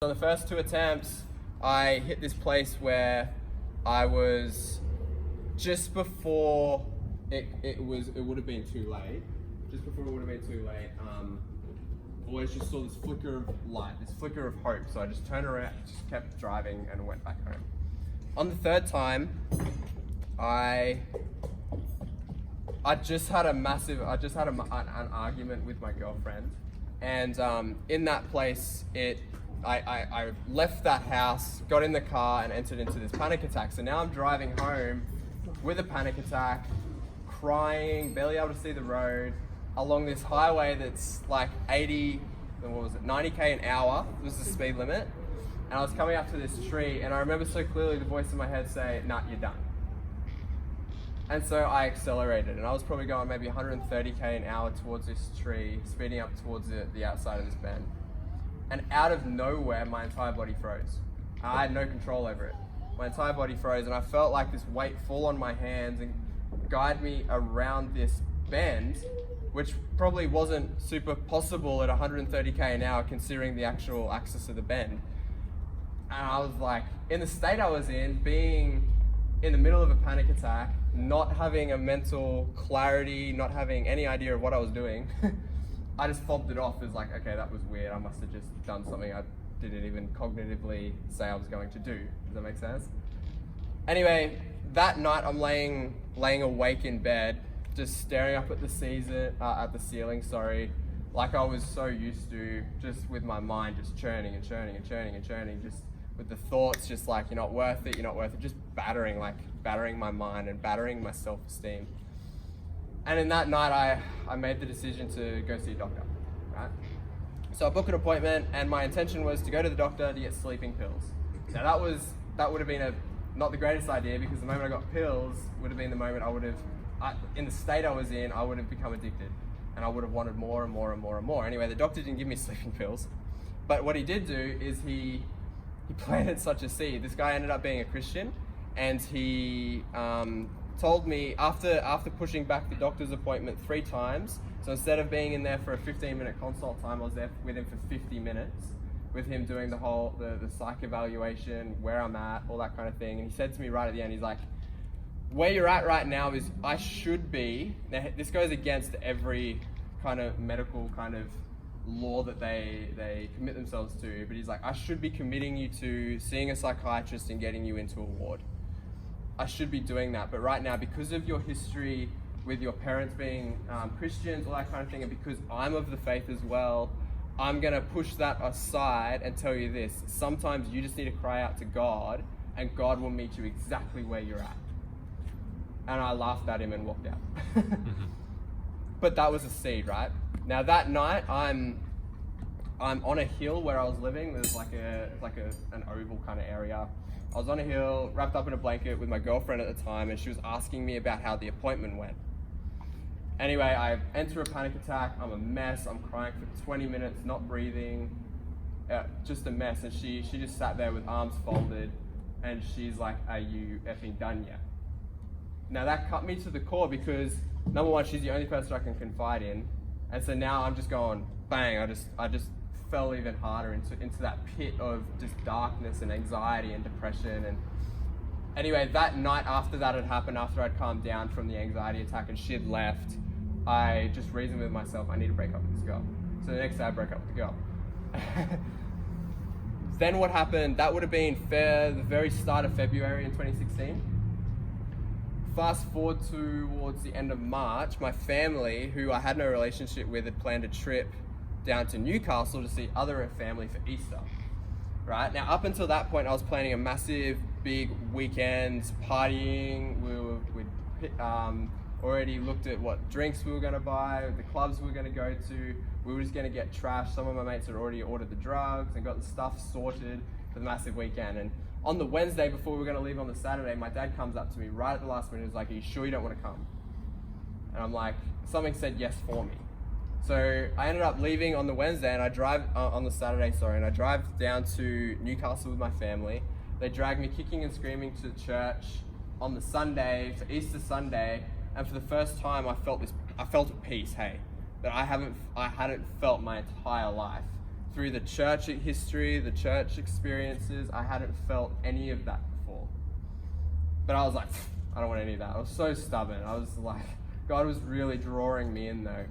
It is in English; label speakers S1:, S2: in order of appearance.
S1: On the first 2 attempts, I hit this place where I was just before it would have been too late. Just before it would have been too late, always just saw this flicker of light, this flicker of hope. So I just turned around, just kept driving and went back home. On the third time, I just had an argument with my girlfriend, and in that place, I left that house, got in the car, and entered into this panic attack. So now I'm driving home with a panic attack, crying, barely able to see the road, along this highway that's like 90k an hour was the speed limit. And I was coming up to this tree, and I remember so clearly the voice in my head say, "Nah, you're done." And so I accelerated, and I was probably going maybe 130k an hour towards this tree, speeding up towards the outside of this bend. And out of nowhere, my entire body froze. I had no control over it. My entire body froze, and I felt like this weight fall on my hands and guide me around this bend, which probably wasn't super possible at 130k an hour considering the actual axis of the bend. And I was like, in the state I was in, being in the middle of a panic attack, not having a mental clarity, not having any idea of what I was doing, I just fobbed it off as like, okay, that was weird. I must have just done something I didn't even cognitively say I was going to do. Does that make sense? Anyway, that night I'm laying awake in bed, just staring up at the ceiling, like I was so used to, just with my mind just churning and churning and churning and churning, just with the thoughts just like, you're not worth it, just battering my mind and battering my self-esteem. And in that night, I made the decision to go see a doctor, right? So I booked an appointment, and my intention was to go to the doctor to get sleeping pills. Now that would have been not the greatest idea, because the moment I got pills would have been the moment in the state I was in, I would have become addicted, and I would have wanted more and more and more and more. Anyway, the doctor didn't give me sleeping pills, but what he did do is he planted such a seed. This guy ended up being a Christian, and he told me after pushing back the doctor's appointment 3 times, so instead of being in there for a 15-minute consult time, I was there with him for 50 minutes, with him doing the psych evaluation, where I'm at, all that kind of thing. And he said to me right at the end, he's like, where you're at right now is I should be, now this goes against every kind of medical kind of law that they commit themselves to, but he's like, I should be committing you to seeing a psychiatrist and getting you into a ward. I should be doing that, but right now, because of your history with your parents being Christians, all that kind of thing, and because I'm of the faith as well, I'm gonna push that aside and tell you this: sometimes you just need to cry out to God, and God will meet you exactly where you're at. And I laughed at him and walked out. But that was a seed, right? Now that night, I'm on a hill where I was living. There's like an oval kind of area. I was on a hill, wrapped up in a blanket with my girlfriend at the time, and she was asking me about how the appointment went. Anyway, I enter a panic attack. I'm a mess. I'm crying for 20 minutes, not breathing, just a mess. And she just sat there with arms folded, and she's like, "Are you effing done yet?" Now that cut me to the core, because number one, she's the only person I can confide in, and so now I'm just going bang. I just fell even harder into that pit of just darkness and anxiety and depression. And anyway, that night after that had happened, after I'd calmed down from the anxiety attack and she had left, I just reasoned with myself, I need to break up with this girl. So the next day I broke up with the girl. Then what happened, that would have been the very start of February in 2016. Fast forward towards the end of March, my family, who I had no relationship with, had planned a trip down to Newcastle to see other family for Easter. Right? Now, up until that point, I was planning a massive, big weekend, partying. We'd already looked at what drinks we were going to buy, the clubs we were going to go to. We were just going to get trashed. Some of my mates had already ordered the drugs and got the stuff sorted for the massive weekend. And on the Wednesday, before we were going to leave on the Saturday, my dad comes up to me right at the last minute and was like, "Are you sure you don't want to come?" And I'm like, something said yes for me. So I ended up leaving on the Wednesday, and I drive on the Saturday, and I drive down to Newcastle with my family. They drag me kicking and screaming to church on the Sunday, for Easter Sunday, and for the first time I felt a peace, that I hadn't felt my entire life. through the church history, the church experiences, I hadn't felt any of that before. But I was like, I don't want any of that. I was so stubborn. I was like, God was really drawing me in though.